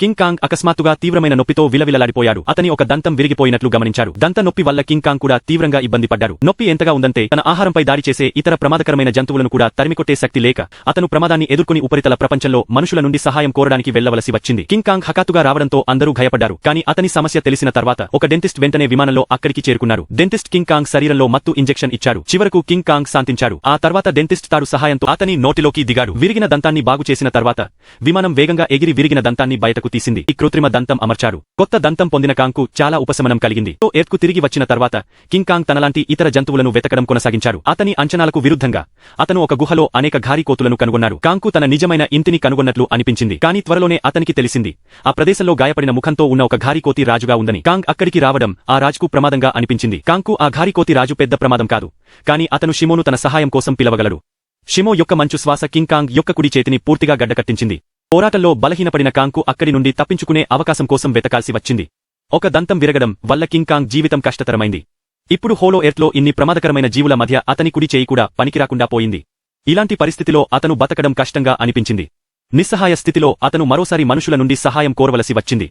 King Kong అకస్మాత్తుగా తీవ్రమైన నొప్పితో విలవిలలాడిపోయాడు. అతని ఒక దంతం విరిగిపోయినట్లు గమనించారు. దంత నొప్పి వల్ల కింగ్ కాంగ్ కూడా తీవ్రంగా ఇబ్బంది పడ్డారు. నొప్పి ఎంతగా ఉందంటే తన ఆహారంపై దాడి చేసే ఇతర ప్రమాదకరమైన జంతువులను కూడా తరిమికొట్టే శక్తి లేక అతను ప్రమాదాన్ని ఎదుర్కొని ఉపరితల ప్రపంచంలో మనుషుల నుండి సహాయం కోరడానికి వెళ్లవలసి వచ్చింది. కింగ్ కాంగ్ హఠాత్తుగా రావడంతో అందరూ భయపడ్డారు. కానీ అతని సమస్య తెలిసిన తర్వాత ఒక డెంటిస్ట్ వెంటనే విమానంలో అక్కడికి చేరుకున్నారు. డెంటిస్ట్ కింగ్ కాంగ్ శరీరంలో మత్తు ఇంజెక్షన్ ఇచ్చారు. చివరకు కింగ్ కాంగ్ శాంతించాడు. ఆ తర్వాత డెంటిస్ట్ తాడు సహాయంతో అతని నోటిలోకి దిగాడు. విరిగిన దంతాన్ని బాగు చేసిన తర్వాత విమానం వేగంగా ఎగిరి విరిగిన దంతాన్ని బయటకు తీసింది. ఈ కృత్రిమ దంతం అమర్చారు. కొత్త దంతం పొందిన కాంగ్కు చాలా ఉపశమనం కలిగింది. ఎర్త్కు తిరిగి వచ్చిన తర్వాత కింగ్ కాంగ్ తనలాంటి ఇతర జంతువులను వెతకడం కొనసాగించారు. అతని అంచనాలకు విరుద్ధంగా అతను ఒక గుహలో అనేక ఘారీకోతులను కనుగొన్నాడు. కాంగ్కు తన నిజమైన ఇంటిని కనుగొన్నట్లు అనిపించింది. కానీ త్వరలోనే అతనికి తెలిసింది ఆ ప్రదేశంలో గాయపడిన ముఖంతో ఉన్న ఒక ఘారీకోతి రాజుగా ఉందని. కాంగ్ అక్కడికి రావడం ఆ రాజుకు ప్రమాదంగా అనిపించింది. కాంగ్కు ఆ ఘారీకోతి రాజు పెద్ద ప్రమాదం కాదు. కానీ అతను షిమోను తన సహాయం కోసం పిలవగలడు. షిమో యొక్క మంచు శ్వాస కింగ్ కాంగ్ యొక్క కుడి చేతిని పూర్తిగా గడ్డకట్టించింది. పోరాటంలో బలహీనపడిన కాంగ్కు అక్కడి నుండి తప్పించుకునే అవకాశం కోసం వెతకాల్సి వచ్చింది. ఒక దంతం విరగడం వల్ల కింగ్ కాంగ్ జీవితం కష్టతరమైంది. ఇప్పుడు హోలో ఎర్త్లో ఇన్ని ప్రమాదకరమైన జీవుల మధ్య అతని కుడి చేయి కూడా పనికిరాకుండా పోయింది. ఇలాంటి పరిస్థితిలో అతను బతకడం కష్టంగా అనిపించింది. నిస్సహాయ స్థితిలో అతను మరోసారి మనుషుల నుండి సహాయం కోరవలసి వచ్చింది.